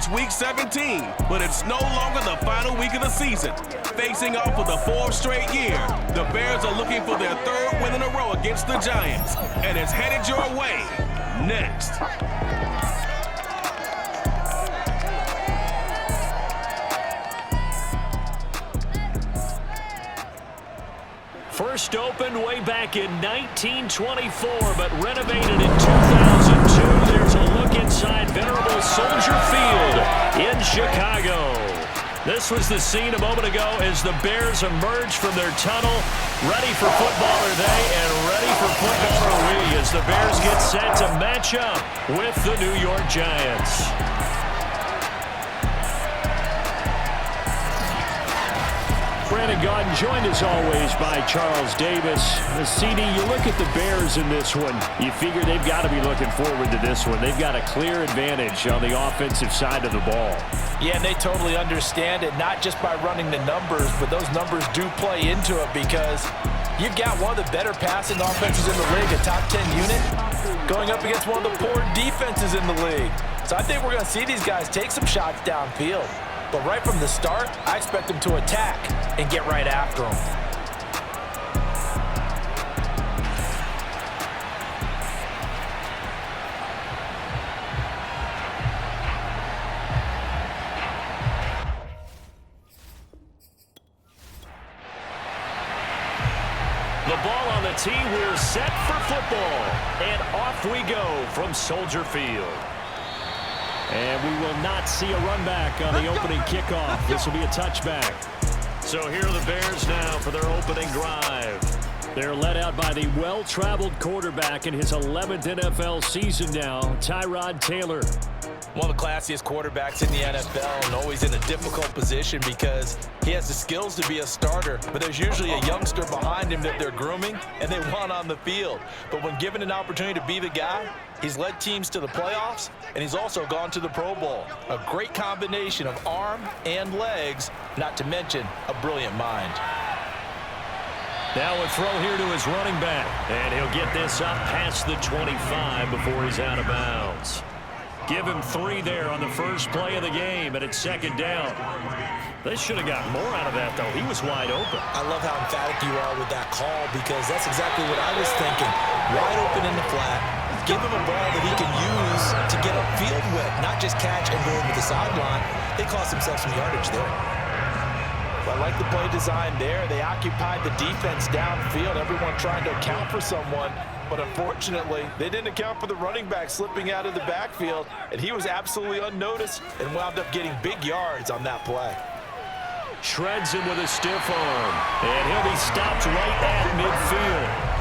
It's Week 17, but it's no longer the final week of the season. Facing off for the fourth straight year, the Bears are looking for their third win in a row against the Giants, and it's headed your way next. First opened way back in 1924, but renovated in 2002. There's a look inside venerable Soldier Field in Chicago. This was the scene a moment ago as the Bears emerged from their tunnel. Ready for football are they, and ready for football are we, as the Bears get set to match up with the New York Giants. Brandon Gaudin joined as always by Charles Davis. CD, you look at the Bears in this one. You figure they've got to be looking forward to this one. They've got a clear advantage on the offensive side of the ball. Yeah, and they totally understand it, not just by running the numbers, but those numbers do play into it because you've got one of the better passing offenses in the league, a top 10 unit, going up against one of the poor defenses in the league. So I think we're going to see these guys take some shots downfield. But right from the start, I expect them to attack and get right after them. The ball on the tee, we're set for football. And off we go from Soldier Field. And we will not see a run back on the opening kickoff. This will be a touchback. So here are the Bears now for their opening drive. They're led out by the well-traveled quarterback in his 11th NFL season now, Tyrod Taylor. One of the classiest quarterbacks in the NFL and always in a difficult position because he has the skills to be a starter, but there's usually a youngster behind him that they're grooming and they want on the field. But when given an opportunity to be the guy, he's led teams to the playoffs and he's also gone to the Pro Bowl. A great combination of arm and legs, not to mention a brilliant mind. Now a throw here to his running back, and he'll get this up past the 25 before he's out of bounds. Give him 3 there on the first play of the game, and it's second down. They should have got more out of that, though. He was wide open. I love how emphatic you are with that call because that's exactly what I was thinking. Wide open in the flat. Give him a ball that he can use to get upfield with, not just catch and go over the sideline. They cost themselves some yardage there. I like the play design there. They occupied the defense downfield, everyone trying to account for someone. But unfortunately, they didn't account for the running back slipping out of the backfield, and he was absolutely unnoticed and wound up getting big yards on that play. Shreds him with a stiff arm, and he'll be stopped right at midfield.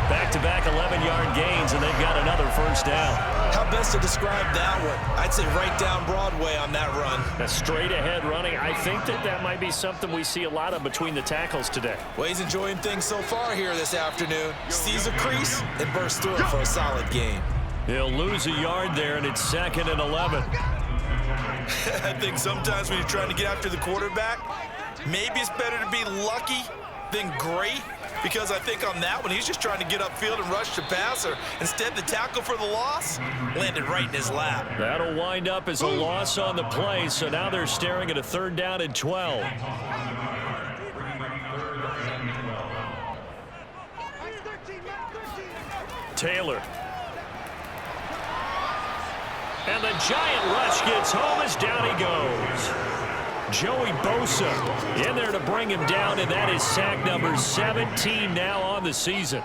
Back-to-back 11-yard gains, and they've got another first down. How best to describe that one? I'd say right down Broadway on that run. A straight-ahead running. I think that might be something we see a lot of between the tackles today. Well, he's enjoying things so far here this afternoon. Sees a crease and bursts through it for a solid gain. He'll lose a yard there, and it's 2nd and 11. I think sometimes when you're trying to get after the quarterback, maybe it's better to be lucky than great. Because I think on that one, he's just trying to get upfield and rush the passer. Instead, the tackle for the loss landed right in his lap. That'll wind up as a loss on the play, so now they're staring at a 3rd down and 12. Taylor. And the giant rush gets home as down he goes. Joey Bosa in there to bring him down, and that is sack number 17 now on the season.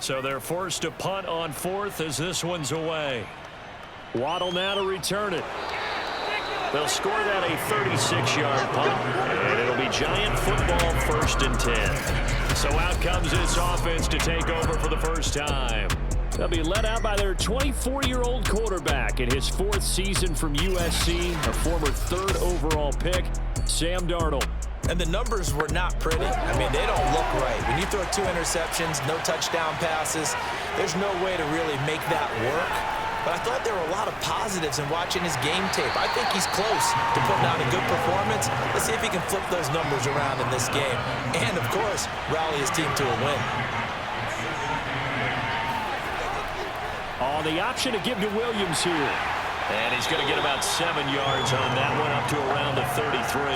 So they're forced to punt on 4th as this one's away. Waddle now to return it. They'll score that a 36-yard punt, and it'll be Giant football 1st and 10. So out comes this offense to take over for the first time. They'll be led out by their 24-year-old quarterback in his 4th season from USC, a former 3rd overall pick, Sam Darnold. And the numbers were not pretty. I mean, they don't look right. When you throw 2 interceptions, no touchdown passes, there's no way to really make that work. But I thought there were a lot of positives in watching his game tape. I think he's close to putting out a good performance. Let's see if he can flip those numbers around in this game. And, of course, rally his team to a win. Oh, the option to give to Williams here. And he's going to get about 7 yards on that one, up to around the 33.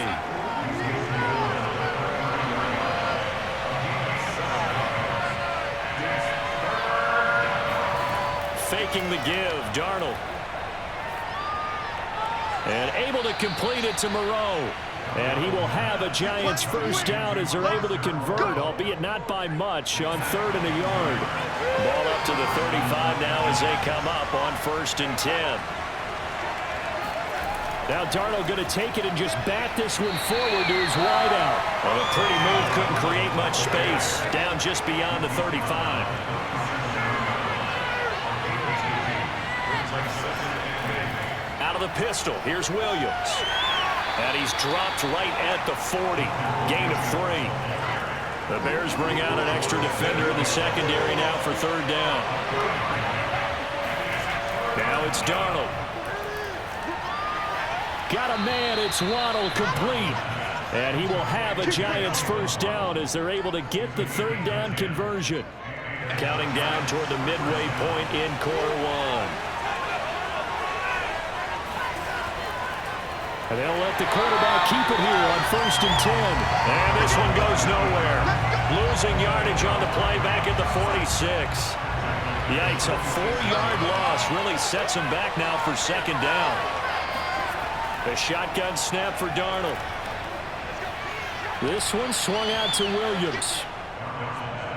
Faking the give, Darnold. And able to complete it to Moreau. And he will have a Giants first down as they're able to convert, albeit not by much, on 3rd and a yard. Ball up to the 35 now as they come up on 1st and 10. Now Darnold going to take it and just bat this one forward to his wideout. Well, a pretty move, couldn't create much space. Down just beyond the 35. Out of the pistol, here's Williams. And he's dropped right at the 40. Gain of 3. The Bears bring out an extra defender in the secondary now for 3rd down. Now it's Darnold. Got a man, it's Waddle, complete. And he will have a Giants first down as they're able to get the 3rd down conversion. Counting down toward the midway point in quarter 1. And they'll let the quarterback keep it here on 1st and 10. And this one goes nowhere. Losing yardage on the play back at the 46. Yikes, a 4-yard loss really sets him back now for 2nd down. The shotgun snap for Darnold. This one swung out to Williams.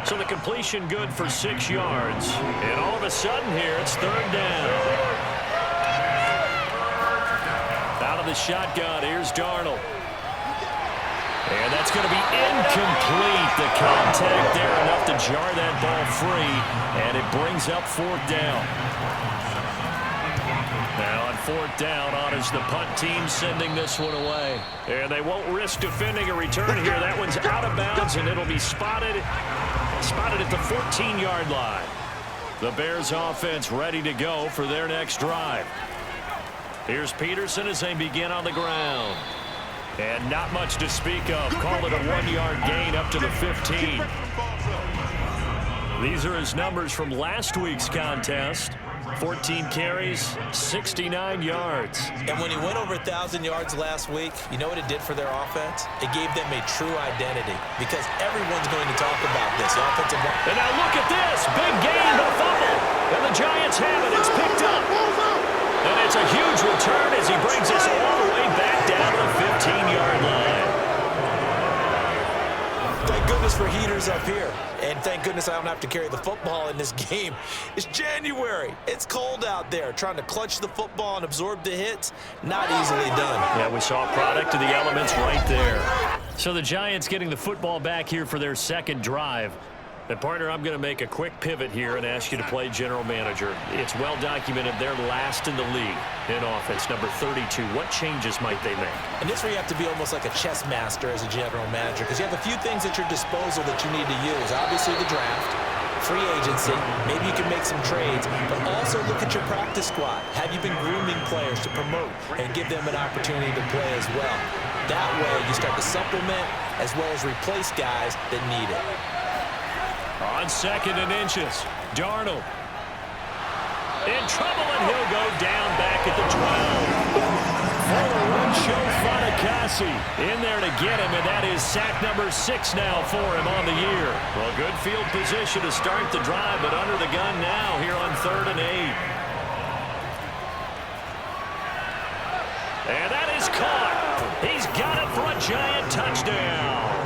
So the completion good for 6 yards. And all of a sudden here, it's 3rd down. Out of the shotgun, here's Darnold. And that's going to be incomplete. The contact there enough to jar that ball free. And it brings up 4th down. Now on 4th down, on is the punt team sending this one away. And they won't risk defending a return here. That one's out of bounds, and it'll be spotted at the 14-yard line. The Bears offense ready to go for their next drive. Here's Peterson as they begin on the ground. And not much to speak of. Call it a 1-yard gain up to the 15. These are his numbers from last week's contest. 14 carries, 69 yards. And when he went over 1,000 yards last week, you know what it did for their offense? It gave them a true identity because everyone's going to talk about this offensive line. And now look at this. Big gain, the fumble. And the Giants have it. It's picked up. And it's a huge return as he brings us all the way back down to the 15-yard line. Thank goodness for heaters up here. And thank goodness I don't have to carry the football in this game. It's January. It's cold out there. Trying to clutch the football and absorb the hits, not easily done. Yeah, we saw a product of the elements right there. So the Giants getting the football back here for their 2nd drive. And, partner, I'm going to make a quick pivot here and ask you to play general manager. It's well documented they're last in the league in offense, number 32. What changes might they make? And this is where you have to be almost like a chess master as a general manager because you have a few things at your disposal that you need to use. Obviously, the draft, free agency, maybe you can make some trades, but also look at your practice squad. Have you been grooming players to promote and give them an opportunity to play as well? That way, you start to supplement as well as replace guys that need it. On 2nd and inches, Darnold. In trouble, and he'll go down back at the 12. For the one-show Fatukasi in there to get him, and that is sack number 6 now for him on the year. Well, good field position to start the drive, but under the gun now here on 3rd and 8. And that is caught. He's got it for a Giant touchdown.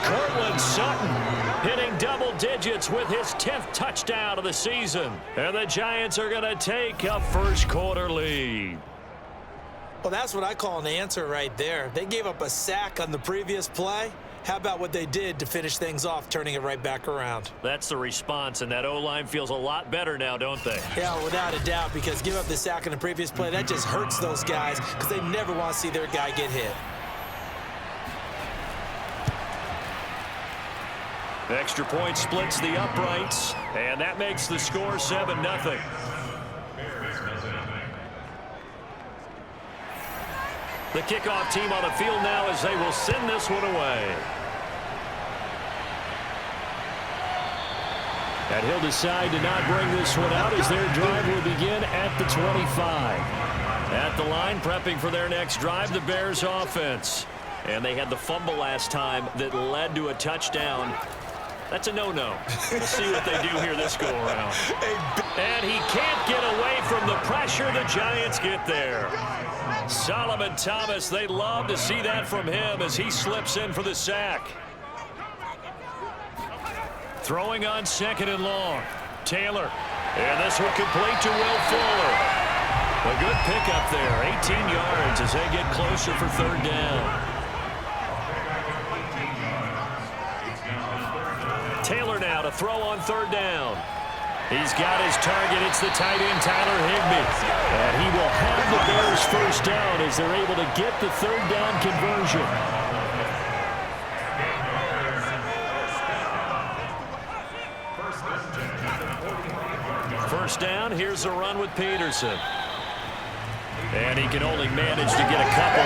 Cortland Sutton hitting double digits with his 10th touchdown of the season. And the Giants are going to take a first-quarter lead. Well, that's what I call an answer right there. They gave up a sack on the previous play. How about what they did to finish things off, turning it right back around? That's the response, and that O-line feels a lot better now, don't they? Yeah, without a doubt, because give up the sack on the previous play, that just hurts those guys because they never want to see their guy get hit. Extra point splits the uprights, and that makes the score 7-0. The kickoff team on the field now as they will send this one away. And he'll decide to not bring this one out as their drive will begin at the 25. At the line, prepping for their next drive, the Bears offense. And they had the fumble last time that led to a touchdown. That's a no-no. We'll see what they do here this go-around. And he can't get away from the pressure. The Giants get there. Solomon Thomas, they love to see that from him as he slips in for the sack. Throwing on 2nd and long. Taylor. And this one complete to Will Fuller. A good pickup there. 18 yards as they get closer for 3rd down. Taylor now to throw on 3rd down. He's got his target. It's the tight end, Tyler Higbee. And he will have the Bears 1st down as they're able to get the 3rd down conversion. First down, here's a run with Peterson. And he can only manage to get a couple.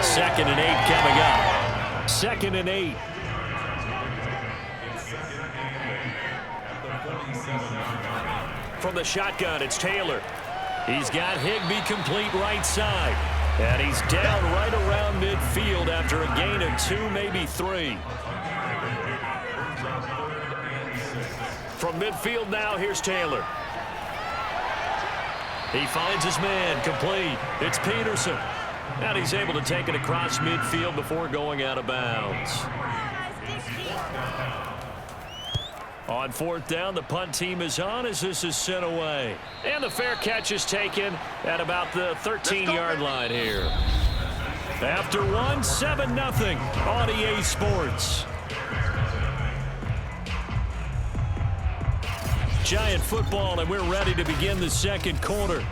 2nd and 8 coming up. 2nd and 8. From the shotgun, it's Taylor. He's got Higbee complete right side. And he's down right around midfield after a gain of 2, maybe 3. From midfield now, here's Taylor. He finds his man, complete. It's Peterson. And he's able to take it across midfield before going out of bounds. On 4th down, the punt team is on as this is sent away. And the fair catch is taken at about the 13-yard line here. After 7-0 on EA Sports. Giant football, and we're ready to begin the 2nd quarter.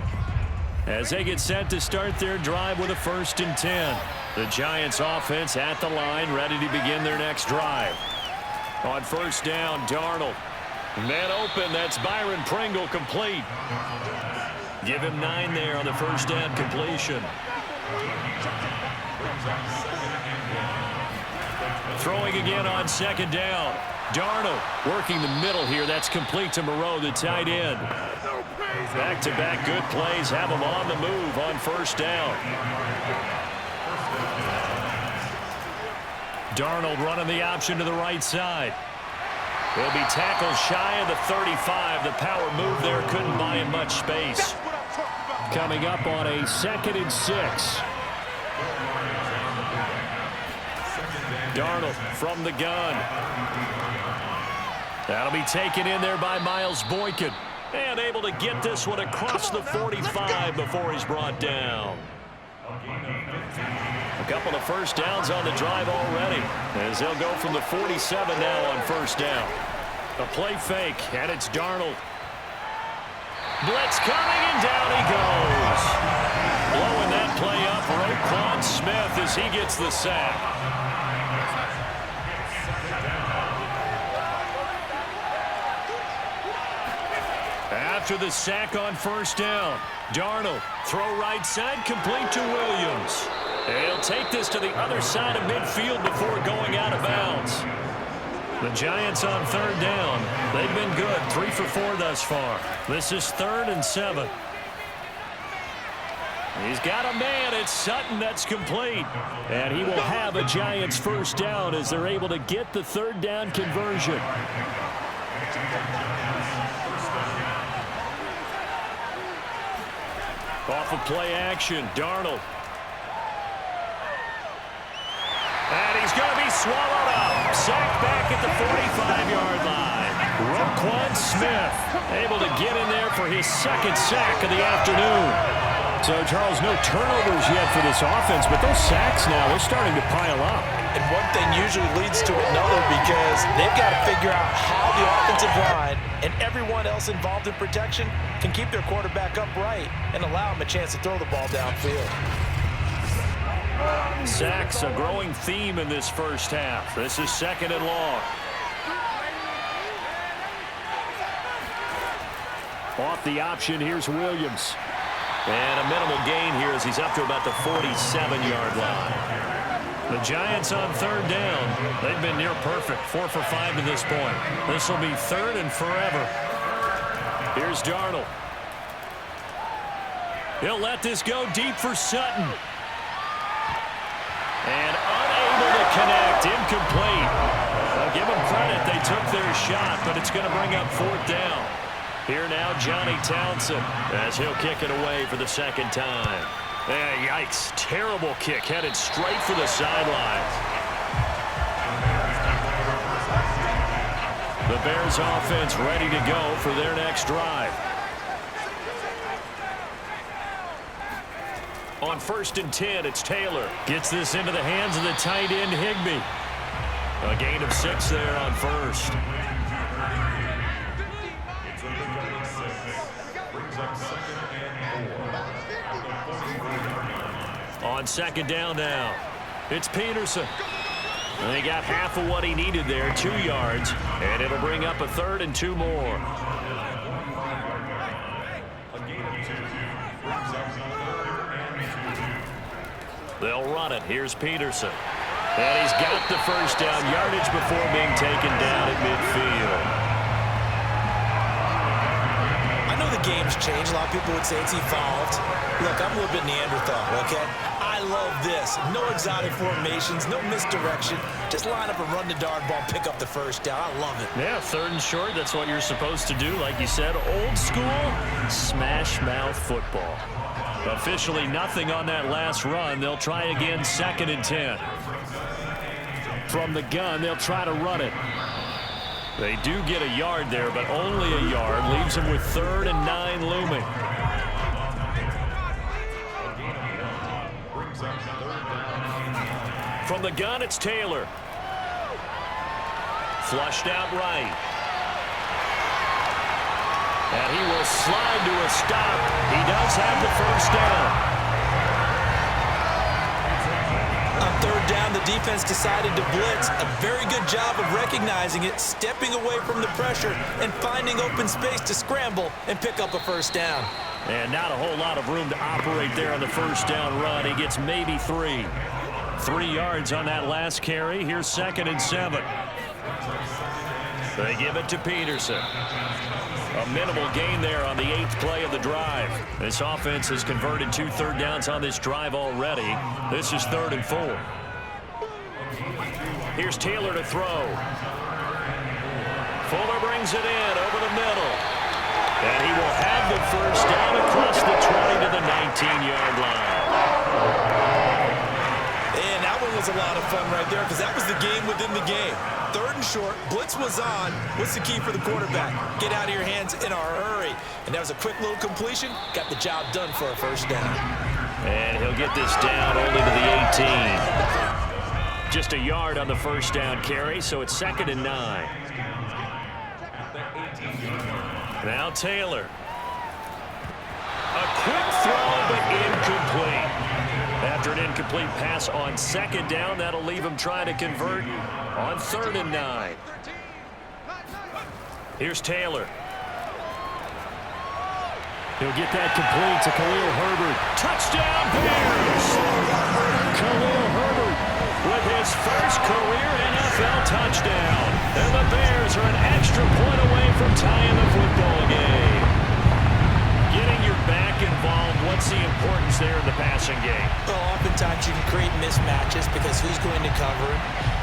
As they get set to start their drive with a 1st and 10. The Giants offense at the line, ready to begin their next drive. On 1st down, Darnold. Man open, that's Byron Pringle complete. Give him 9 there on the 1st down completion. Throwing again on 2nd down. Darnold working the middle here. That's complete to Moreau, the tight end. Back-to-back good plays have him on the move on 1st down. Darnold running the option to the right side. He'll be tackled shy of the 35. The power move there couldn't buy him much space. Coming up on a 2nd and 6. Darnold from the gun. That'll be taken in there by Miles Boykin. And able to get this one across the 45 before he's brought down. A couple of 1st downs on the drive already, as they'll go from the 47 now on 1st down. A play fake, and it's Darnold. Blitz coming, and down he goes. Blowing that play up, Roquan Smith as he gets the sack. After the sack on 1st down, Darnold, throw right side, complete to Williams. He'll take this to the other side of midfield before going out of bounds. The Giants on 3rd down. They've been good, 3 for 4 thus far. This is 3rd and 7. He's got a man. It's Sutton that's complete. And he will have a Giants 1st down as they're able to get the 3rd down conversion. Off of play action, Darnold. And he's going to be swallowed up. Sacked back at the 45-yard line. Roquan Smith able to get in there for his 2nd sack of the afternoon. So, Charles, no turnovers yet for this offense, but those sacks now, they're starting to pile up. And one thing usually leads to another because they've got to figure out how the offensive line and everyone else involved in protection can keep their quarterback upright and allow him a chance to throw the ball downfield. Sacks, a growing theme in this 1st half. This is 2nd and long. Off the option, here's Williams. And a minimal gain here as he's up to about the 47-yard line. The Giants on third down. They've been near perfect, 4 for 5 to this point. This will be third and forever. Here's Darnold. He'll let this go deep for Sutton. And unable to connect, incomplete. I'll give them credit, they took their shot, but it's going to bring up fourth down. Here now, Johnny Townsend, as he'll kick it away for the second time. Yikes, terrible kick, headed straight for the sidelines. The Bears offense ready to go for their next drive. On 1st and 10, it's Taylor. Gets this into the hands of the tight end, Higbee. A gain of 6 there on first. On second down now, it's Peterson. And he got half of what he needed there, 2 yards, and it'll bring up a 3rd and 2 more. They'll run it. Here's Peterson. And he's got the first down yardage before being taken down at midfield. I know the game's changed. A lot of people would say it's evolved. Look, I'm a little bit Neanderthal, okay? I love this. No exotic formations, no misdirection. Just line up and run the darn ball, pick up the first down. I love it. Yeah, 3rd and short. That's what you're supposed to do. Like you said, old school, smash mouth football. Officially nothing on that last run. They'll try again 2nd and 10. From the gun, they'll try to run it. They do get a yard there, but only a yard. Leaves them with 3rd and 9 looming. From the gun, it's Taylor. Flushed out right. And he will slide to a stop. He does have the first down. On 3rd down, the defense decided to blitz. A very good job of recognizing it, stepping away from the pressure, and finding open space to scramble and pick up a first down. And not a whole lot of room to operate there on the first down run. He gets maybe 3. 3 yards on that last carry. Here's 2nd and 7. They give it to Peterson. A minimal gain there on the 8th play of the drive. This offense has converted 2 third downs on this drive already. This is 3rd and 4. Here's Taylor to throw. Fuller brings it in over the middle. And he will have the first down across the 20 to the 19-yard line. And that one was a lot of fun right there because that was the game within the game. 3rd and short, blitz was on. What's the key for the quarterback? Get out of your hands in a hurry. And that was a quick little completion. Got the job done for a first down. And he'll get this down only to the 18. Just a yard on the first down carry, so it's 2nd and 9. Now Taylor. A quick throw, but incomplete. After an incomplete pass on 2nd down, that'll leave him trying to convert on 3rd and 9. Here's Taylor. He'll get that complete to Khalil Herbert. Touchdown, Bears! Khalil Herbert with his first career NFL touchdown. And the Bears are an extra point away from tying the football game. Getting your back involved, what's the importance there in the passing game? Well, oftentimes you can create mismatches because who's going to cover him,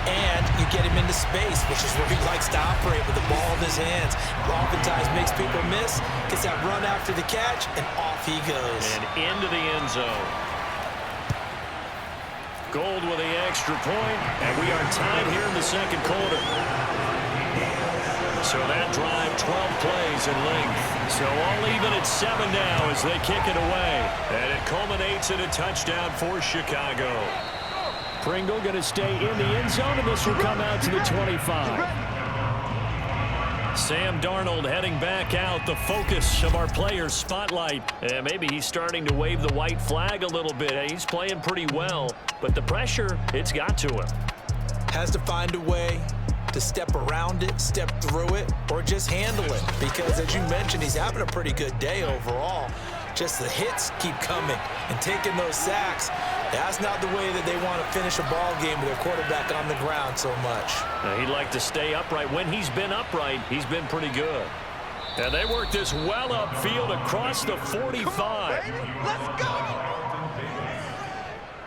and you get him into space, which is where he likes to operate with the ball in his hands. Oftentimes makes people miss, gets that run after the catch, and off he goes. And into the end zone. Gold with the extra point, and we are tied here in the second quarter. So that drive, 12 plays in length. So all even at 7 now as they kick it away. And it culminates in a touchdown for Chicago. Pringle going to stay in the end zone, and this will come out to the 25. Sam Darnold heading back out, the focus of our players' spotlight. And maybe he's starting to wave the white flag a little bit. He's playing pretty well, but the pressure, it's got to him. Has to find a way to step around it, step through it, or just handle it. Because as you mentioned, he's having a pretty good day overall. Just the hits keep coming and taking those sacks. That's not the way that they want to finish a ball game with their quarterback on the ground so much. He'd like to stay upright. When he's been upright, he's been pretty good. And they work this well upfield across the 45. Let's go!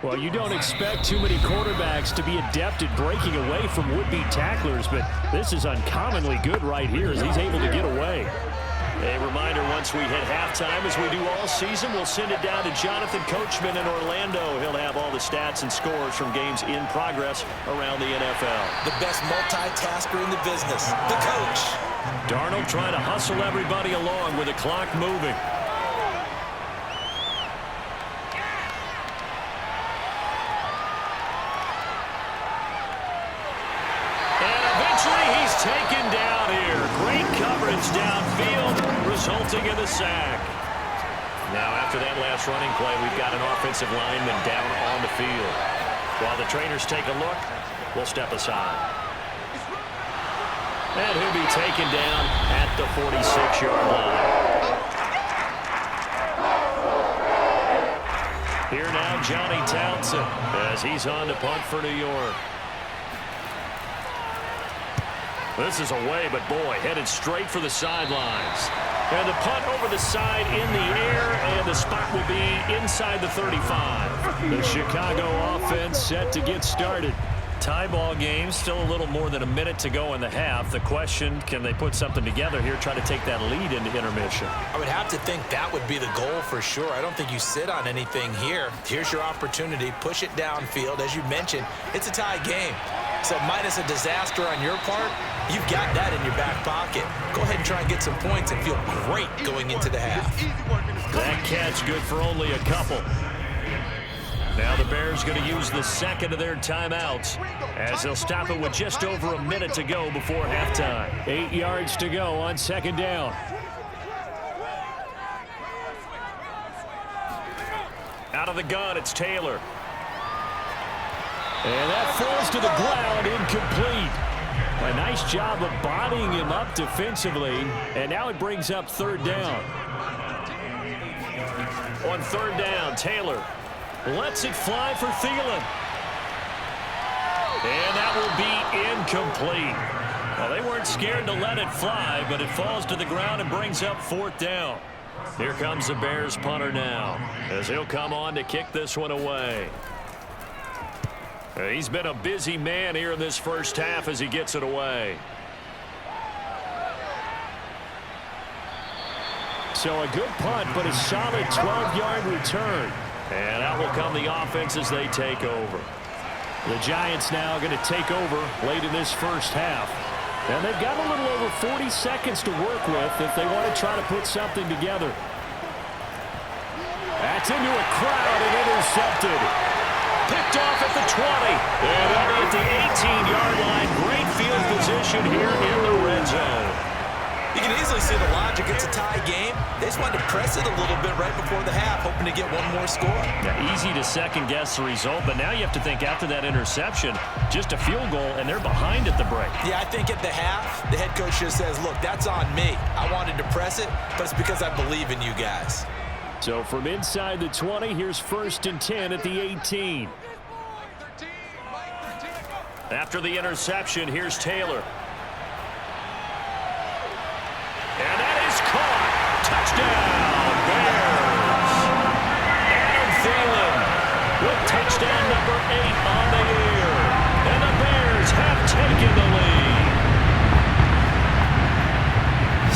Well, you don't expect too many quarterbacks to be adept at breaking away from would-be tacklers, but this is uncommonly good right here as he's able to get away. A reminder, once we hit halftime, as we do all season, we'll send it down to Jonathan Coachman in Orlando. He'll have all the stats and scores from games in progress around the NFL. The best multitasker in the business, the coach. Darnold trying to hustle everybody along with the clock moving. And eventually he's taken down here. Great coverage downfield, resulting in the sack. Now after that last running play, we've got an offensive lineman down on the field. While the trainers take a look, we'll step aside. And he'll be taken down at the 46-yard line. Here now, Johnny Townsend, as he's on to punt for New York. This is away, but boy, headed straight for the sidelines. And the punt over the side in the air, and the spot will be inside the 35. The Chicago offense set to get started. Tie ball game, still a little more than a minute to go in the half. The question, can they put something together here, try to take that lead into intermission? I would have to think that would be the goal for sure. I don't think you sit on anything here. Here's your opportunity. Push it downfield. As you mentioned, it's a tie game. So minus a disaster on your part, you've got that in your back pocket. Go ahead and try and get some points and feel great going into the half. That catch good for only a couple. Now the Bears going to use the second of their timeouts as they'll stop it with just over a minute to go before halftime. 8 yards to go on second down. Out of the gun, it's Taylor. And that falls to the ground, incomplete. A nice job of bodying him up defensively, and now it brings up third down. On third down, Taylor lets it fly for Thielen. And that will be incomplete. Well, they weren't scared to let it fly, but it falls to the ground and brings up fourth down. Here comes the Bears punter now, as he'll come on to kick this one away. He's been a busy man here in this first half as he gets it away. So a good punt, but a solid 12-yard return. And out will come the offense as they take over. The Giants now going to take over late in this first half. And they've got a little over 40 seconds to work with if they want to try to put something together. That's into a crowd and intercepted. Picked off at the 20. And that'll be at the 18-yard line. Great field position here in the red zone. You can easily see the logic. It's a tie game. They just wanted to press it a little bit right before the half, hoping to get one more score. Yeah, easy to second-guess the result, but now you have to think after that interception, just a field goal, and they're behind at the break. Yeah, I think at the half, the head coach just says, look, that's on me. I wanted to press it, but it's because I believe in you guys. So from inside the 20, here's 1st and 10 at the 18. After the interception, here's Taylor. And that is caught. Touchdown, Bears. Adam Thielen with touchdown number 8 on the year. And the Bears have taken the lead.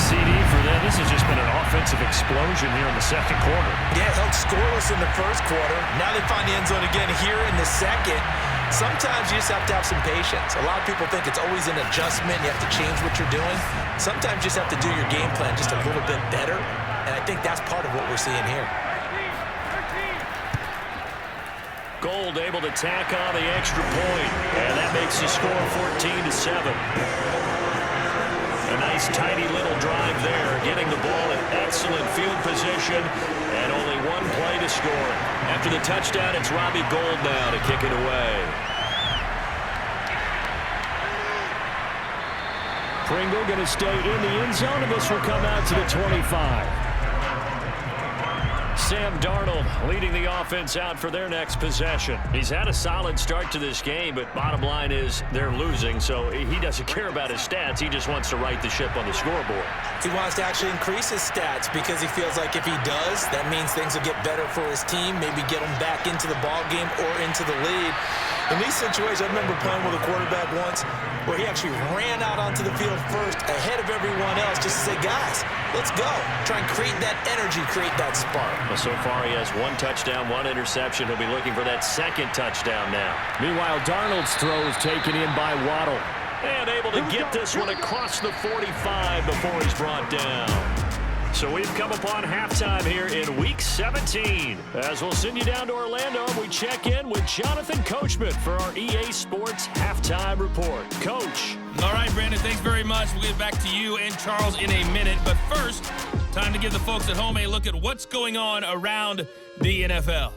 CD for them. This has just been an offensive explosion here in the second quarter. Yeah, held scoreless in the first quarter. Now they find the end zone again here in the second. Sometimes you just have to have some patience. A lot of people think it's always an adjustment. You have to change what you're doing. Sometimes you just have to do your game plan just a little bit better. And I think that's part of what we're seeing here. Gold able to tack on the extra point. And that makes the score 14-7. A nice tidy little drive there, getting the ball in excellent field position, and only one play to score. After the touchdown, it's Robbie Gould now to kick it away. Pringle going to stay in the end zone, and this will come out to the 25. Sam Darnold leading the offense out for their next possession. He's had a solid start to this game, but bottom line is they're losing, so he doesn't care about his stats. He just wants to right the ship on the scoreboard. He wants to actually increase his stats because he feels like if he does, that means things will get better for his team, maybe get him back into the ball game or into the lead. In these situations, I remember playing with a quarterback once where he actually ran out onto the field first ahead of everyone else just to say, guys, let's go. Try and create that energy, create that spark. Well, so far he has 1 touchdown, 1 interception. He'll be looking for that second touchdown now. Meanwhile, Darnold's throw is taken in by Waddle. And able to get this one across the 45 before he's brought down. So we've come upon halftime here in Week 17. As we'll send you down to Orlando, we check in with Jonathan Coachman for our EA Sports Halftime Report. Coach. All right, Brandon, thanks very much. We'll get back to you and Charles in a minute. But first, time to give the folks at home a look at what's going on around the NFL.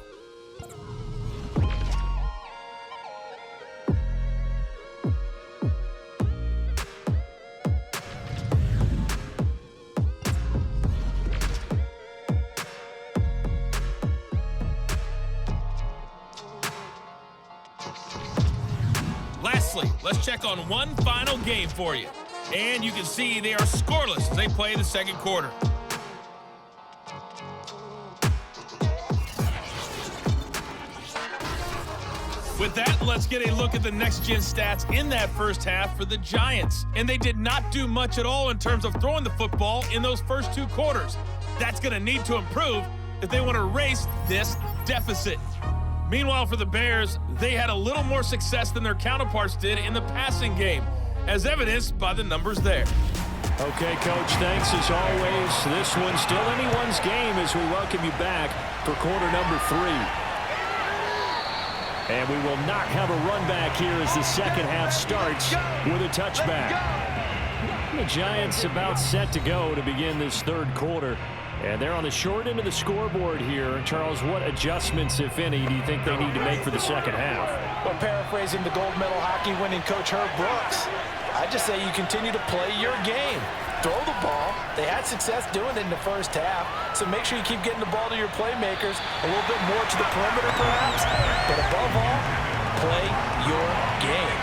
Lastly, let's check on one final game for you. And you can see they are scoreless as they play the second quarter. With that, let's get a look at the next-gen stats in that first half for the Giants. And they did not do much at all in terms of throwing the football in those first 2 quarters. That's going to need to improve if they want to erase this deficit. Meanwhile, for the Bears, they had a little more success than their counterparts did in the passing game, as evidenced by the numbers there. Okay, Coach, thanks as always. This one's still anyone's game as we welcome you back for quarter number 3. And we will not have a run back here as the second half starts with a touchback. The Giants about set to go to begin this third quarter. And they're on the short end of the scoreboard here. Charles, what adjustments, if any, do you think they need to make for the second half? Well, paraphrasing the gold medal hockey winning coach Herb Brooks, I just say you continue to play your game. Throw the ball. They had success doing it in the first half, so make sure you keep getting the ball to your playmakers, a little bit more to the perimeter perhaps, but above all, play your game.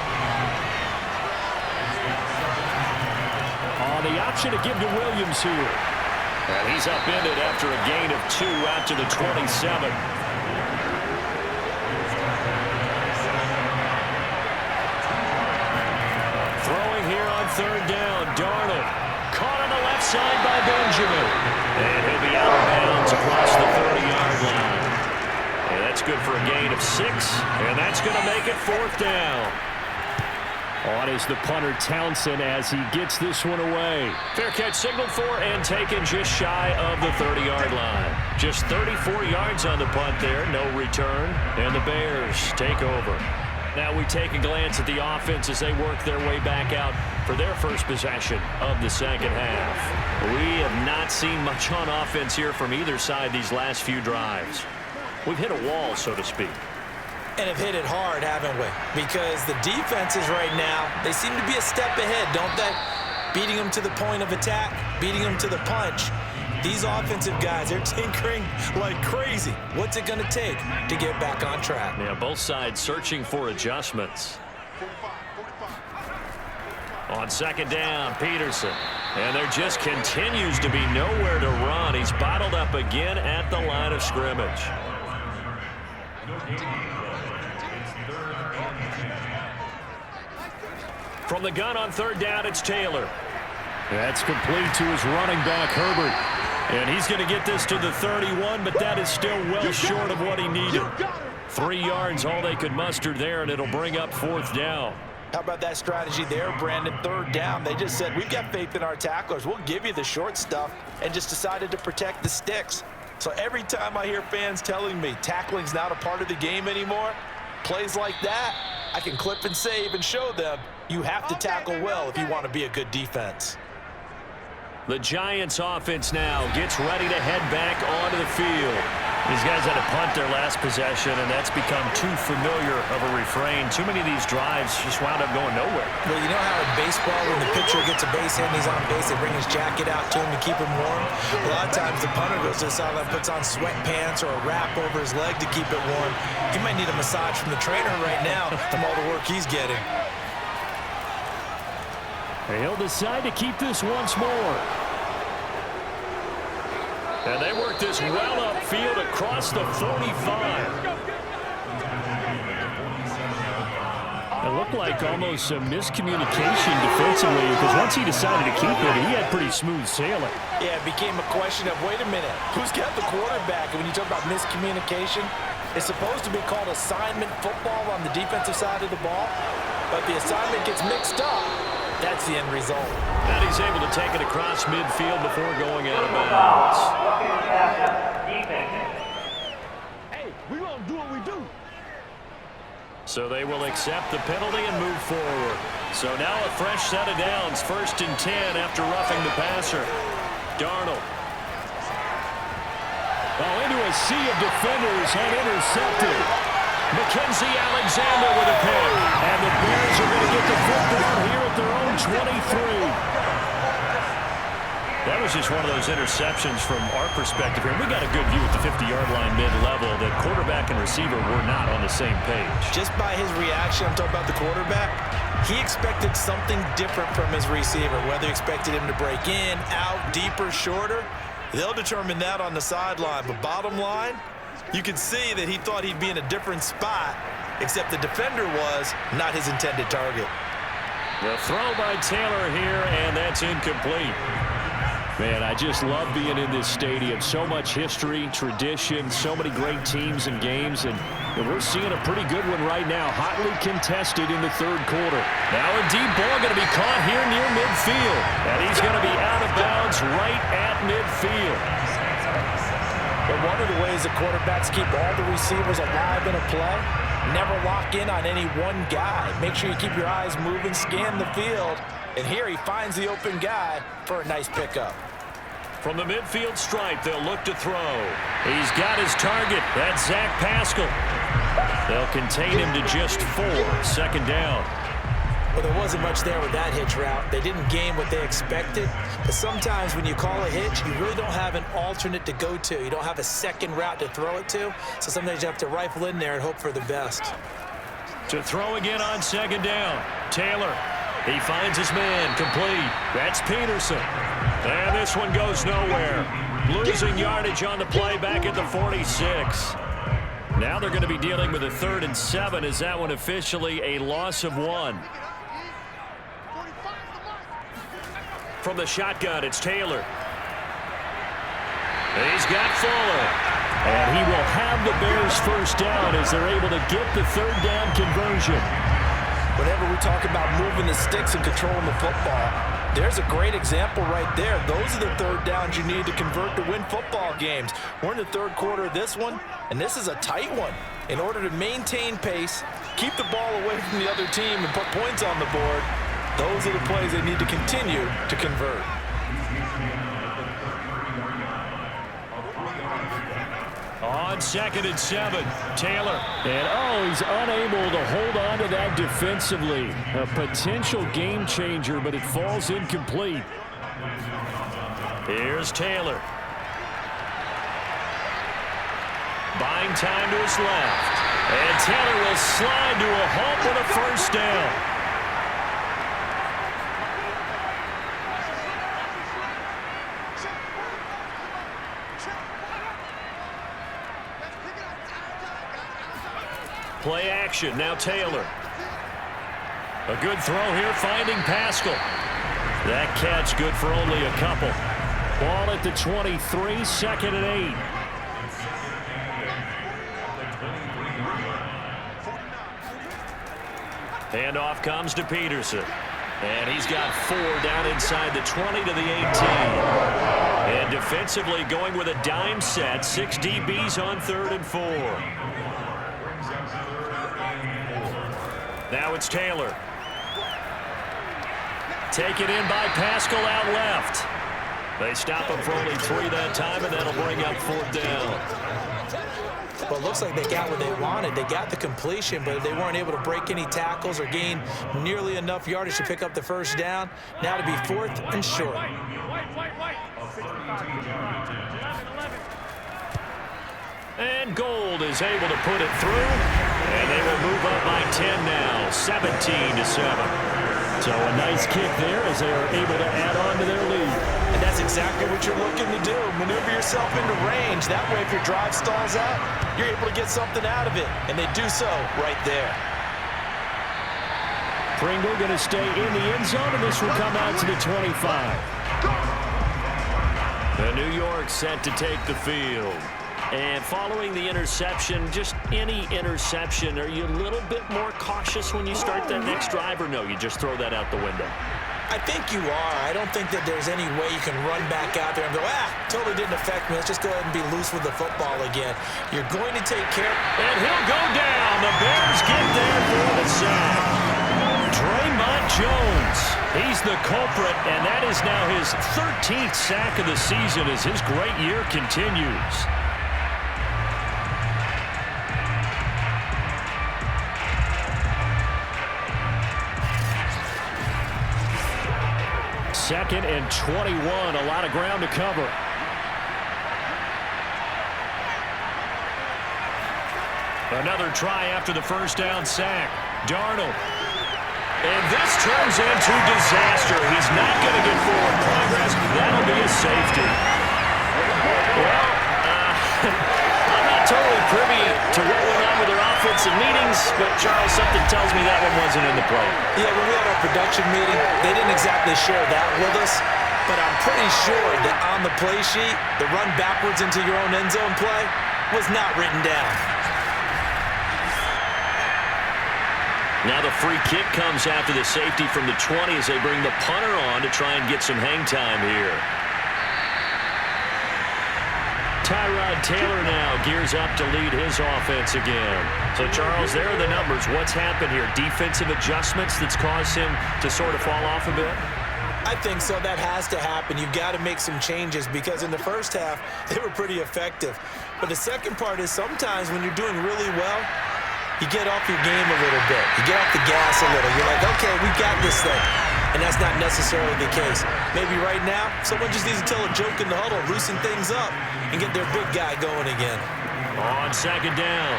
The option to give to Williams here. And he's upended after a gain of 2 out to the 27. Throwing here on third down. Darnold caught on the left side by Benjamin. And he'll be out of bounds across the 30-yard line. And that's good for a gain of 6. And that's going to make it 4th down. On is the punter Townsend as he gets this one away. Fair catch signaled for and taken just shy of the 30-yard line. Just 34 yards on the punt there, no return, and the Bears take over. Now we take a glance at the offense as they work their way back out for their first possession of the second half. We have not seen much on offense here from either side these last few drives. We've hit a wall, so to speak. And have hit it hard, haven't we? Because the defenses right now, they seem to be a step ahead, don't they? Beating them to the point of attack, beating them to the punch. These offensive guys, they're tinkering like crazy. What's it going to take to get back on track? Yeah, both sides searching for adjustments. On second down, Peterson. And there just continues to be nowhere to run. He's bottled up again at the line of scrimmage. From the gun on third down, it's Taylor. That's complete to his running back, Herbert. And he's going to get this to the 31, but that is still well short of what he needed. 3 yards, all they could muster there, and it'll bring up 4th down. How about that strategy there, Brandon? Third down, they just said, we've got faith in our tacklers. We'll give you the short stuff, and just decided to protect the sticks. So every time I hear fans telling me tackling's not a part of the game anymore, plays like that, I can clip and save and show them you have to tackle well if you want to be a good defense. The Giants offense now gets ready to head back onto the field. These guys had to punt their last possession, and that's become too familiar of a refrain. Too many of these drives just wound up going nowhere. Well, you know how in baseball, when the pitcher gets a base hit and he's on base, they bring his jacket out to him to keep him warm? A lot of times the punter goes to the sideline, puts on sweatpants or a wrap over his leg to keep it warm. He might need a massage from the trainer right now from all the work he's getting. He'll decide to keep this once more. And they work this well upfield across the 45. It looked like almost some miscommunication defensively because once he decided to keep it, he had pretty smooth sailing. Yeah, it became a question of, wait a minute, who's got the quarterback? And when you talk about miscommunication, it's supposed to be called assignment football on the defensive side of the ball, but the assignment gets mixed up. That's the end result. And he's able to take it across midfield before going out of bounds. Hey, we gonna do what we do. So they will accept the penalty and move forward. So now a fresh set of downs, 1st and 10 after roughing the passer. Darnold. Oh, into a sea of defenders and intercepted. Mackenzie Alexander with a pick. And the Bears are going to get the football here at their own 23. That was just one of those interceptions from our perspective here. We got a good view at the 50-yard line mid-level that quarterback and receiver were not on the same page. Just by his reaction, I'm talking about the quarterback, he expected something different from his receiver, whether he expected him to break in, out, deeper, shorter. They'll determine that on the sideline. But bottom line, you can see that he thought he'd be in a different spot, except the defender was not his intended target. The throw by Taylor here, and that's incomplete. Man, I just love being in this stadium. So much history, tradition, so many great teams and games, and we're seeing a pretty good one right now. Hotly contested in the 3rd quarter. Now a deep ball going to be caught here near midfield. And he's going to be out of bounds right at midfield. But one of the ways the quarterbacks keep all the receivers alive in a play, never lock in on any one guy. Make sure you keep your eyes moving, scan the field. And here he finds the open guy for a nice pickup. From the midfield stripe, they'll look to throw. He's got his target. That's Zach Pascal. They'll contain him to just 4. 2nd down. Well, there wasn't much there with that hitch route. They didn't gain what they expected. But sometimes when you call a hitch, you really don't have an alternate to go to. You don't have a second route to throw it to. So sometimes you have to rifle in there and hope for the best. To throw again on 2nd down. Taylor. He finds his man, complete. That's Peterson. And this one goes nowhere. Losing yardage on the play back at the 46. Now they're going to be dealing with a 3rd and 7. Is that one officially a loss of 1? From the shotgun, it's Taylor. He's got Fuller. And he will have the Bears 1st down as they're able to get the 3rd down conversion. Whenever we talk about moving the sticks and controlling the football, there's a great example right there. Those are the 3rd downs you need to convert to win football games. We're in the 3rd quarter of this one, and this is a tight one. In order to maintain pace, keep the ball away from the other team, and put points on the board, those are the plays they need to continue to convert. On 2nd and 7, Taylor. And, he's unable to hold on to that defensively. A potential game changer, but it falls incomplete. Here's Taylor. Buying time to his left. And Taylor will slide to a halt with a 1st down. Play action, now Taylor. A good throw here, finding Pascal. That catch good for only a couple. Ball at the 23, 2nd and 8. Handoff comes to Peterson. And he's got 4 down inside the 20 to the 18. And defensively going with a dime set, 6 DBs on 3rd and 4. Now it's Taylor. Taken in by Pascal out left. They stop him for only 3 that time, and that'll bring up 4th down. Well, it looks like they got what they wanted. They got the completion, but they weren't able to break any tackles or gain nearly enough yardage to pick up the first down. Now to be 4th and short. And Gold is able to put it through, and they will move up by 10 now, 17-7. So a nice kick there as they are able to add on to their lead. And that's exactly what you're looking to do. Maneuver yourself into range. That way, if your drive stalls out, you're able to get something out of it. And they do so right there. Pringle going to stay in the end zone, and this will come out to the 25. The New York set to take the field. And following the interception, just any interception, are you a little bit more cautious when you start that next drive, or no, you just throw that out the window? I think you are. I don't think that there's any way you can run back out there and go, totally didn't affect me. Let's just go ahead and be loose with the football again. You're going to take care. And he'll go down. The Bears get there for the sack. Draymond Jones, he's the culprit, and that is now his 13th sack of the season as his great year continues. Second and 21, a lot of ground to cover. Another try after the first down sack. Darnold. And this turns into disaster. He's not going to get forward progress. That'll be a safety. Well, I'm not totally privy to what went on with their offensive meetings, but Charles, something tells me that one wasn't in the play. Yeah, when we had our production meeting, they didn't exactly share that with us, but I'm pretty sure that on the play sheet, the run backwards into your own end zone play was not written down. Now the free kick comes after the safety from the 20 as they bring the punter on to try and get some hang time here. Tyrod Taylor now gears up to lead his offense again. So, Charles, there are the numbers. What's happened here? Defensive adjustments that's caused him to sort of fall off a bit? I think so. That has to happen. You've got to make some changes because in the first half, they were pretty effective. But the second part is sometimes when you're doing really well, you get off your game a little bit. You get off the gas a little. You're like, okay, we got this thing. And that's not necessarily the case. Maybe right now, someone just needs to tell a joke in the huddle, loosen things up, and get their big guy going again. On second down,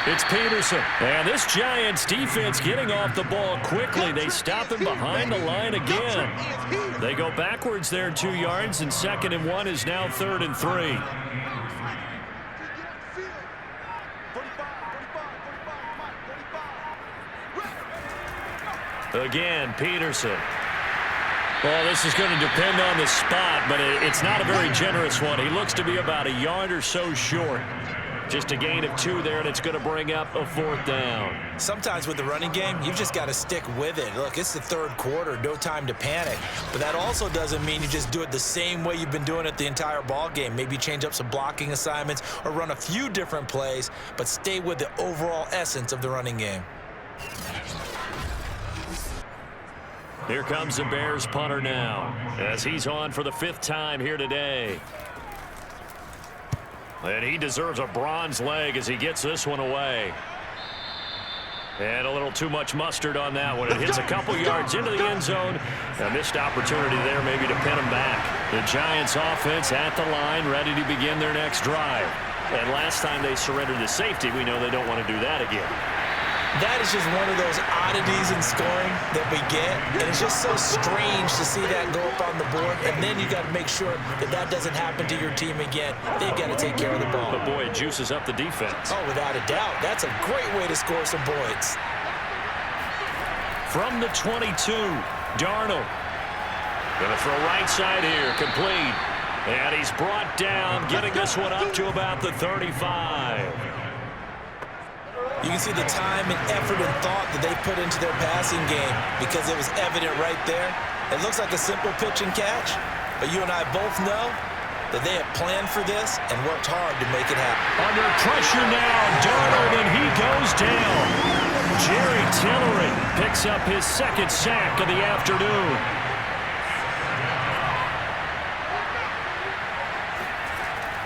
it's Peterson. And this Giants defense getting off the ball quickly. They stop him behind the line again. They go backwards there 2 yards, and 2nd and 1 is now 3rd and 3. Again, Peterson. Well, this is going to depend on the spot, but it's not a very generous one. He looks to be about a yard or so short. Just a gain of 2 there, and it's going to bring up a 4th down. Sometimes with the running game, you've just got to stick with it. Look, it's the 3rd quarter, no time to panic. But that also doesn't mean you just do it the same way you've been doing it the entire ball game. Maybe change up some blocking assignments or run a few different plays, but stay with the overall essence of the running game. Here comes the Bears punter now as he's on for the 5th time here today. And he deserves a bronze leg as he gets this one away. And a little too much mustard on that one. It hits a couple yards into the end zone. A missed opportunity there maybe to pin him back. The Giants offense at the line ready to begin their next drive. And last time they surrendered to safety, we know they don't want to do that again. That is just one of those oddities in scoring that we get, and it's just so strange to see that go up on the board, and then you got to make sure that that doesn't happen to your team again. They've got to take care of the ball. But, boy, it juices up the defense. Oh, without a doubt. That's a great way to score some points. From the 22, Darnold. Going to throw right side here, complete. And he's brought down, getting this one up to about the 35. You can see the time and effort and thought that they put into their passing game because it was evident right there. It looks like a simple pitch and catch, but you and I both know that they have planned for this and worked hard to make it happen. Under pressure now, Darnold, and he goes down. Jerry Tillery picks up his 2nd sack of the afternoon.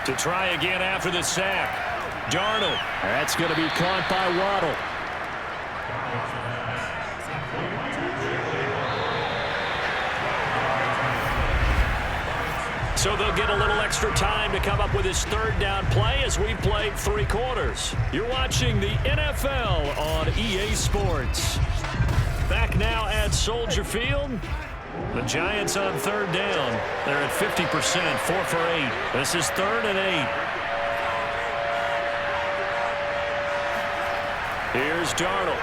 To try again after the sack. Darnold. That's going to be caught by Waddle. So they'll get a little extra time to come up with his third down play as we played 3 quarters. You're watching the NFL on EA Sports. Back now at Soldier Field. The Giants on third down. They're at 50%, 4 for 8. This is 3rd and 8. Here's Darnold.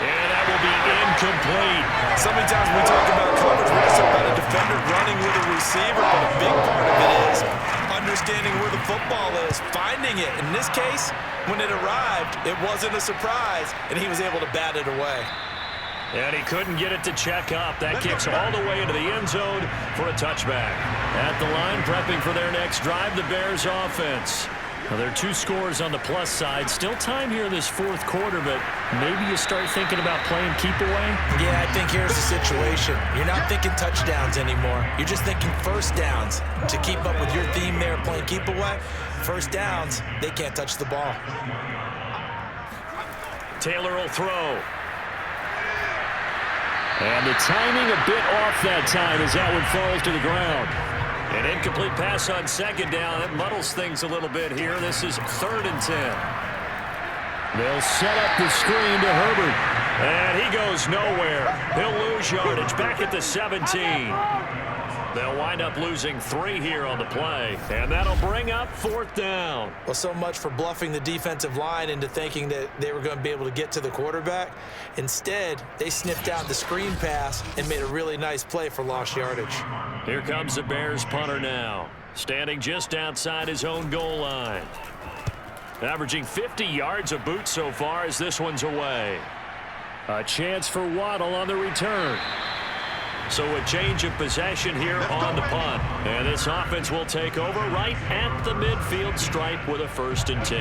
And that will be incomplete. So many times when we talk about coverage, we're just about a defender running with a receiver, but a big part of it is understanding where the football is, finding it. In this case, when it arrived, it wasn't a surprise, and he was able to bat it away. And he couldn't get it to check up. That kicks all the way into the end zone for a touchback. At the line, prepping for their next drive, the Bears offense. Well, there are 2 scores on the plus side. Still time here in this 4th quarter, but maybe you start thinking about playing keep away? Yeah, I think here's the situation. You're not thinking touchdowns anymore. You're just thinking first downs. To keep up with your theme there, playing keep away, first downs, they can't touch the ball. Taylor will throw. And the timing a bit off that time as that one falls to the ground. An incomplete pass on 2nd down. That muddles things a little bit here. This is 3rd and 10. They'll set up the screen to Herbert. And he goes nowhere. He'll lose yardage back at the 17. They'll wind up losing 3 here on the play. And that'll bring up 4th down. Well, so much for bluffing the defensive line into thinking that they were going to be able to get to the quarterback. Instead, they sniffed out the screen pass and made a really nice play for lost yardage. Here comes the Bears punter now, standing just outside his own goal line. Averaging 50 yards a boot so far as this one's away. A chance for Waddle on the return. So a change of possession here on the punt. And this offense will take over right at the midfield stripe with a 1st and 10.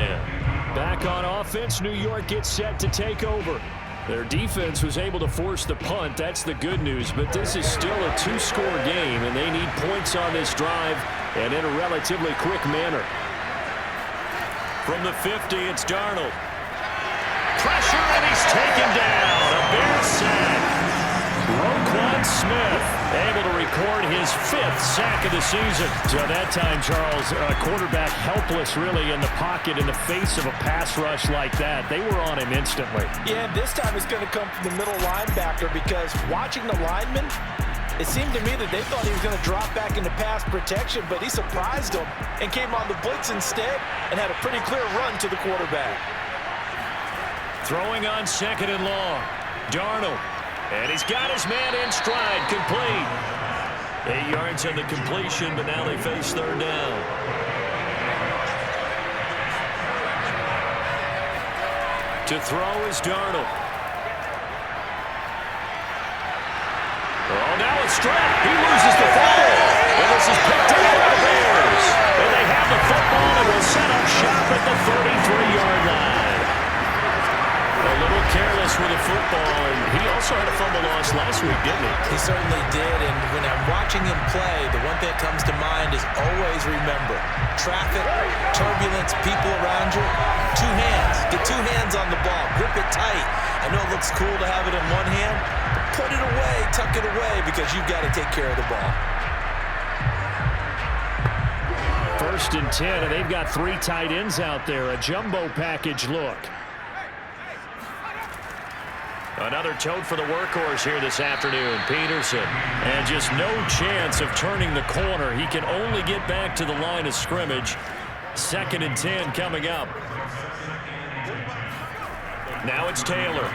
Back on offense, New York gets set to take over. Their defense was able to force the punt. That's the good news. But this is still a 2-score game, and they need points on this drive and in a relatively quick manner. From the 50, it's Darnold. Pressure, and he's taken down. A Bears sack. Roquan Smith able to record his 5th sack of the season. So that time, Charles, a quarterback helpless really in the pocket in the face of a pass rush like that. They were on him instantly. Yeah, and this time it's going to come from the middle linebacker because watching the lineman, it seemed to me that they thought he was going to drop back into pass protection, but he surprised them and came on the blitz instead and had a pretty clear run to the quarterback. Throwing on 2nd and long. Darnold. And he's got his man in stride, complete. 8 yards on the completion, but now they face 3rd down. To throw is Darnold. Oh, now it's Stroud. He loses the football. And this is picked up by the Bears. And they have the football and will set up shop at the 33-yard line. A little careless with the football, and he also had a fumble loss last week, didn't he? He certainly did, and when I'm watching him play, the one thing that comes to mind is always remember, traffic, turbulence, people around you, 2 hands. Get 2 hands on the ball. Grip it tight. I know it looks cool to have it in one hand, but put it away, tuck it away, because you've got to take care of the ball. 1st and 10, and they've got 3 tight ends out there. A jumbo package look. Another tote for the workhorse here this afternoon, Peterson. And just no chance of turning the corner. He can only get back to the line of scrimmage. 2nd and 10 coming up. Now it's Taylor.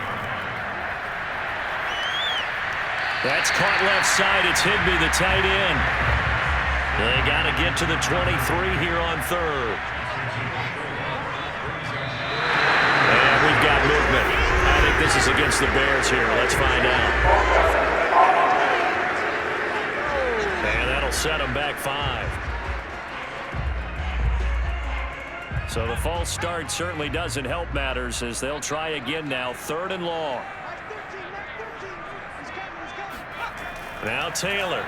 That's caught left side. It's Higbee, the tight end. They got to get to the 23 here on 3rd. And we've got movement. I think this is against the Bears here. Let's find out. And that'll set them back 5. So the false start certainly doesn't help matters as they'll try again now. 3rd and long. Now Taylor.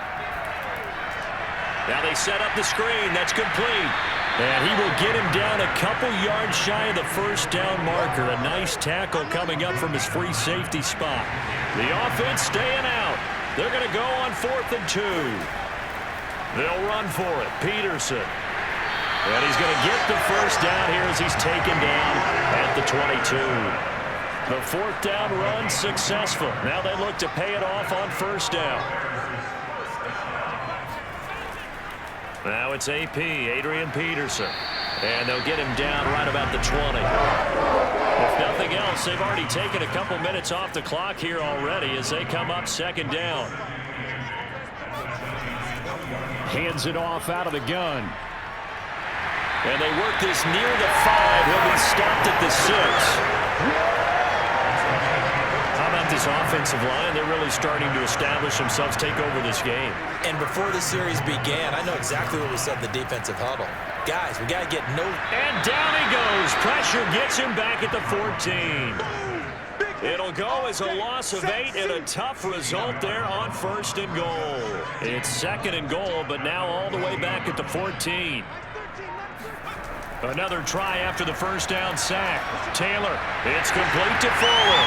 Now they set up the screen. That's complete. And he will get him down a couple yards shy of the first down marker. A nice tackle coming up from his free safety spot. The offense staying out. They're going to go on 4th and 2. They'll run for it. Peterson. And he's going to get the first down here as he's taken down at the 22. The 4th down run successful. Now they look to pay it off on 1st down. Now it's AP, Adrian Peterson. And they'll get him down right about the 20. If nothing else, they've already taken a couple minutes off the clock here already as they come up 2nd down. Hands it off out of the gun. And they work this near the 5. He'll be stopped at the 6. How about this offensive line? They're really starting to establish themselves, take over this game. And before the series began, I know exactly what we said in the defensive huddle. Guys, we got to get no... And down he goes. Pressure gets him back at the 14. It'll go as a loss of 8 and a tough result there on 1st and goal. It's 2nd and goal, but now all the way back at the 14. Another try after the 1st down sack. Taylor, it's complete to Fuller.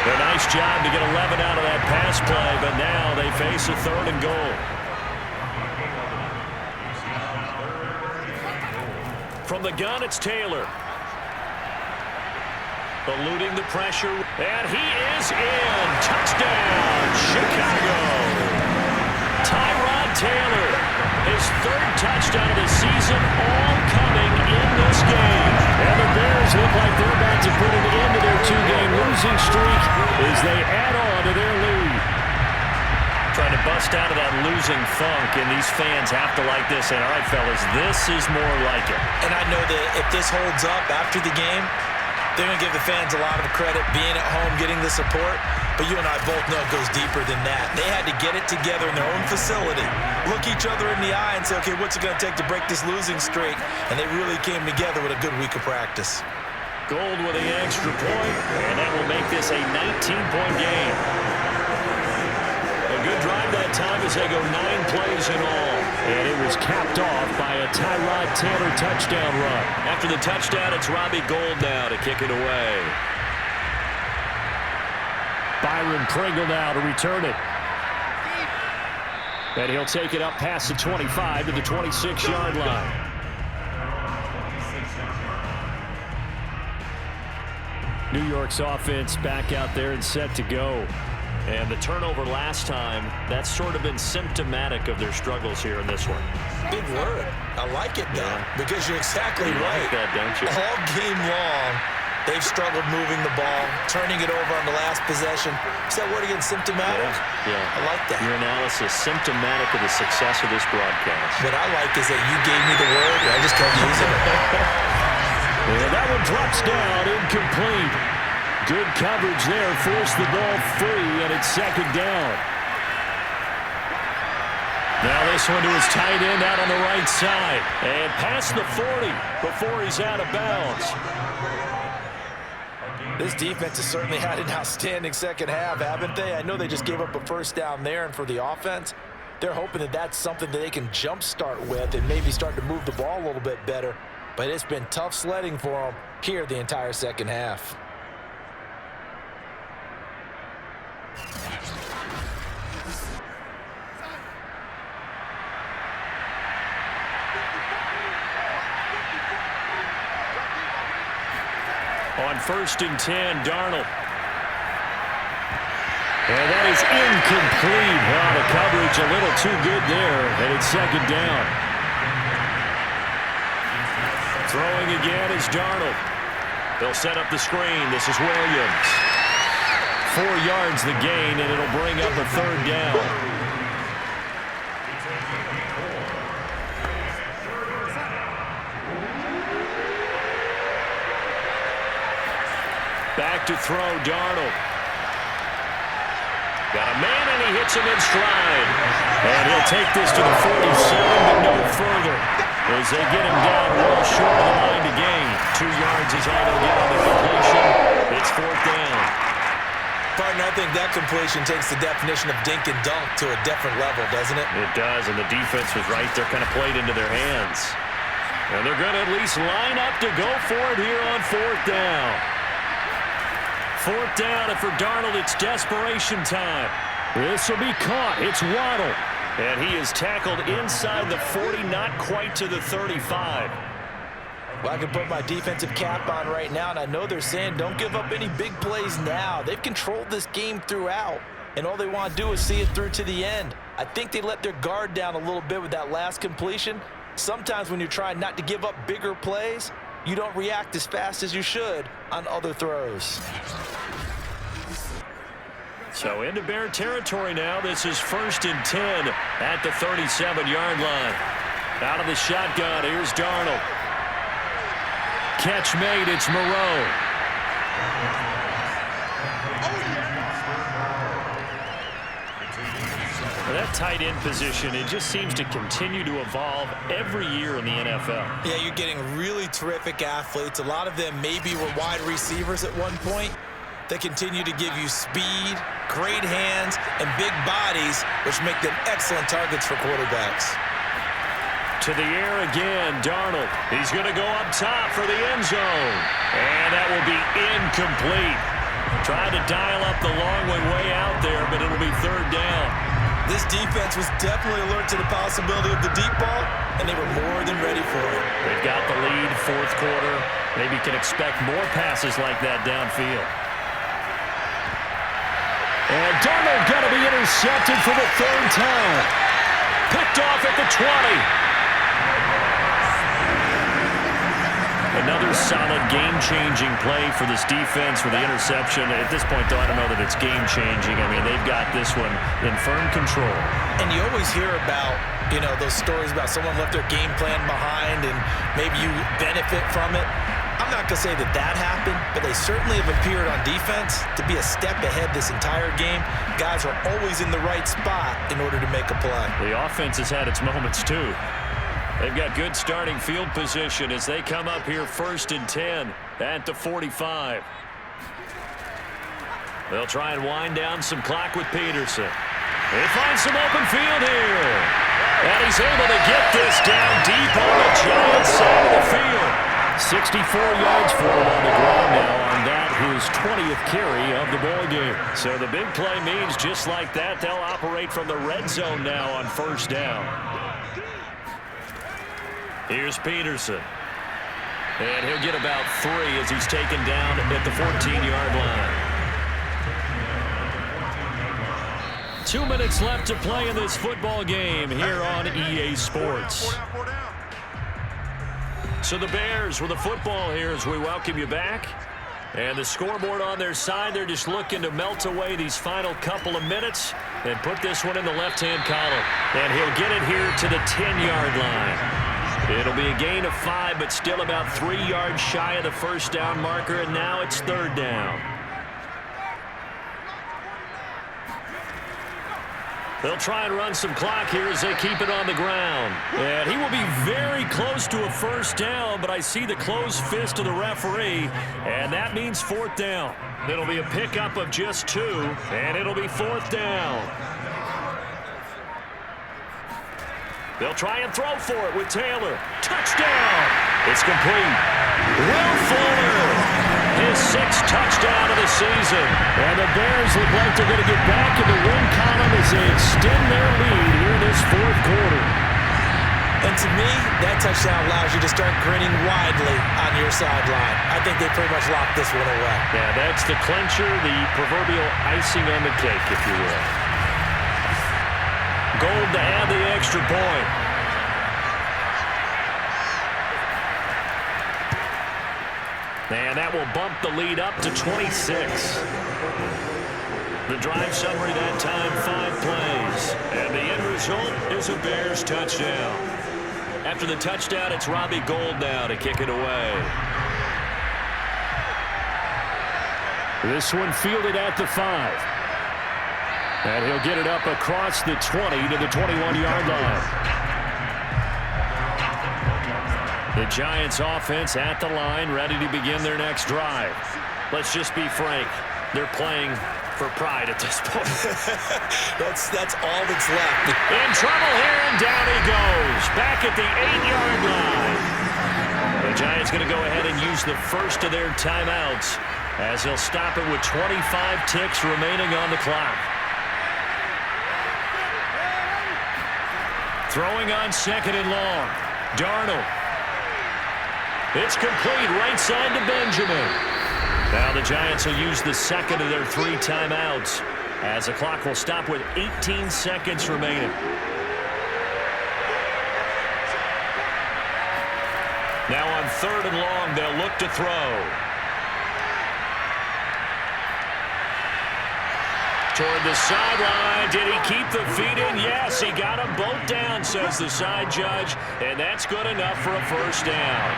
A nice job to get 11 out of that pass play, but now they face a 3rd and goal. From the gun, it's Taylor. Eluding the pressure, and he is in. Touchdown, Chicago. Tyrod Taylor, his 3rd touchdown of the season, all coming in this game. And the Bears look like they're about to put an end to their 2-game losing streak as they add on to their lead. Trying to bust out of that losing funk, and these fans have to like this. And all right, fellas, this is more like it. And I know that if this holds up after the game, they're going to give the fans a lot of credit being at home, getting the support. But you and I both know it goes deeper than that. They had to get it together in their own facility, look each other in the eye and say, okay, what's it going to take to break this losing streak? And they really came together with a good week of practice. Gold with an extra point, and that will make this a 19-point game. A good drive that time as they go 9 plays in all. And it was capped off by a Tyrod Taylor touchdown run. After the touchdown, it's Robbie Gould now to kick it away. Byron Pringle now to return it. And he'll take it up past the 25 to the 26-yard line. New York's offense back out there and set to go. And the turnover last time, that's sort of been symptomatic of their struggles here in this one. Big word. I like it, though, because you're exactly right. Like that, don't you? All game long, they've struggled moving the ball, turning it over on the last possession. Is that word again, symptomatic? Yeah. I like that. Your analysis, symptomatic of the success of this broadcast. What I like is that you gave me the word, and I just kept using it. And that one drops down, incomplete. Good coverage there, forced the ball free, and it's 2nd down. Now this one to his tight end out on the right side. And past the 40 before he's out of bounds. This defense has certainly had an outstanding 2nd half, haven't they? I know they just gave up a 1st down there, and for the offense, they're hoping that that's something that they can jumpstart with and maybe start to move the ball a little bit better. But it's been tough sledding for them here the entire 2nd half. On 1st and 10, Darnold. And that is incomplete. Wow, the coverage a little too good there, and it's 2nd down. Throwing again is Darnold. They'll set up the screen. This is Williams. 4 yards the gain, and it'll bring up a 3rd down. Back to throw, Darnold. Got a man, and he hits him in stride. And he'll take this to the 47, but no further. As they get him down well short of the line to gain. 2 yards is all they'll get on the completion. It's 4th down. Partner, I think that completion takes the definition of dink and dunk to a different level, doesn't it? It does, and the defense was right there, kind of played into their hands. And they're going to at least line up to go for it here on 4th down. 4th down, and for Darnold, it's desperation time. This will be caught. It's Waddle. And he is tackled inside the 40, not quite to the 35. Well, I can put my defensive cap on right now, and I know they're saying don't give up any big plays now. They've controlled this game throughout, and all they want to do is see it through to the end. I think they let their guard down a little bit with that last completion. Sometimes when you're trying not to give up bigger plays, you don't react as fast as you should on other throws. So into Bear territory now. This is 1st and 10 at the 37-yard line. Out of the shotgun, here's Darnold. Catch made, it's Moreau. That tight end position, it just seems to continue to evolve every year in the NFL. Yeah, you're getting really terrific athletes. A lot of them maybe were wide receivers at one point. They continue to give you speed, great hands, and big bodies, which make them excellent targets for quarterbacks. To the air again, Darnold. He's going to go up top for the end zone. And that will be incomplete. Trying to dial up the long one way out there, but it'll be 3rd down. This defense was definitely alert to the possibility of the deep ball, and they were more than ready for it. They've got the lead, 4th quarter. Maybe you can expect more passes like that downfield. And Darnold going to be intercepted for the 3rd time. Picked off at the 20. Another solid game-changing play for this defense for the interception. At this point, though, I don't know that it's game-changing. I mean, they've got this one in firm control. And you always hear about, those stories about someone left their game plan behind and maybe you benefit from it. I'm not going to say that that happened, but they certainly have appeared on defense to be a step ahead this entire game. Guys are always in the right spot in order to make a play. The offense has had its moments, too. They've got good starting field position as they come up here 1st and 10 at the 45. They'll try and wind down some clock with Peterson. They find some open field here. And he's able to get this down deep on the Giants side of the field. 64 yards for him on the ground now on that, his 20th carry of the ball game. So the big play means just like that, they'll operate from the red zone now on 1st down. Here's Peterson. And he'll get about 3 as he's taken down at the 14-yard line. 2 minutes left to play in this football game here on EA Sports. So the Bears with the football here as we welcome you back. And the scoreboard on their side, they're just looking to melt away these final couple of minutes and put this one in the left-hand column. And he'll get it here to the 10-yard line. It'll be a gain of 5, but still about 3 yards shy of the 1st down marker, and now it's 3rd down. They'll try and run some clock here as they keep it on the ground. And he will be very close to a 1st down, but I see the closed fist of the referee, and that means 4th down. It'll be a pickup of just 2, and it'll be 4th down. They'll try and throw for it with Taylor. Touchdown! It's complete. Will Fuller, his 6th touchdown of the season. And the Bears look like they're going to get back in the win column as they extend their lead here in this 4th quarter. And to me, that touchdown allows you to start grinning widely on your sideline. I think they pretty much locked this one away. Yeah, that's the clincher, the proverbial icing on the cake, if you will. Gold to add the extra point. And that will bump the lead up to 26. The drive summary that time, 5 plays. And the end result is a Bears touchdown. After the touchdown, it's Robbie Gould now to kick it away. This one fielded at the 5. And he'll get it up across the 20 to the 21-yard line. The Giants offense at the line, ready to begin their next drive. Let's just be frank. They're playing for pride at this point. That's all that's left. In trouble here, and down he goes. Back at the 8-yard line. The Giants going to go ahead and use the first of their timeouts as they'll stop it with 25 ticks remaining on the clock. Throwing on second and long. Darnold. It's complete right side to Benjamin. Now the Giants will use the second of their 3 timeouts as the clock will stop with 18 seconds remaining. Now on third and long, they'll look to throw. Toward the sideline. Did he keep the feet in? Yes, he got them both down, says the side judge, and that's good enough for a first down.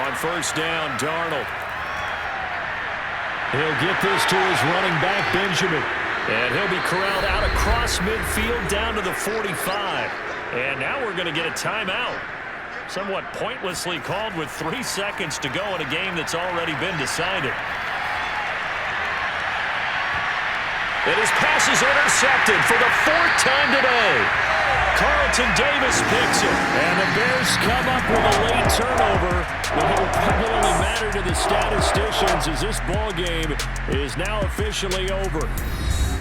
On first down, Darnold. He'll get this to his running back, Benjamin. And he'll be corralled out across midfield down to the 45. And now we're going to get a timeout. Somewhat pointlessly called with 3 seconds to go in a game that's already been decided. And his pass is intercepted for the 4th time today. Carlton Davis picks it. And the Bears come up with a late turnover. But it will probably matter to the statisticians as this ball game is now officially over.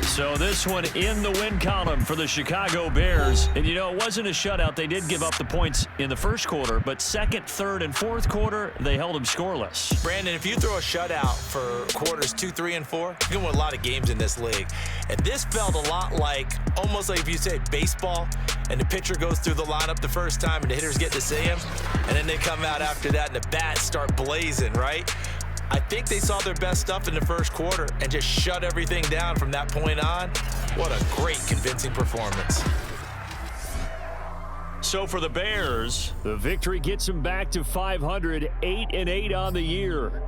So this one in the win column for the Chicago Bears. And, you know, it wasn't a shutout. They did give up the points in the first quarter, but second, third, and fourth quarter, they held them scoreless. Brandon, if you throw a shutout for quarters 2, 3, and 4, you can win a lot of games in this league. And this felt a lot like, almost like if you say baseball, and the pitcher goes through the lineup the first time and the hitters get to see him, and then they come out after that and the bats start blazing, right? I think they saw their best stuff in the first quarter and just shut everything down from that point on. What a great, convincing performance. So for the Bears, the victory gets them back to 500, 8-8 on the year.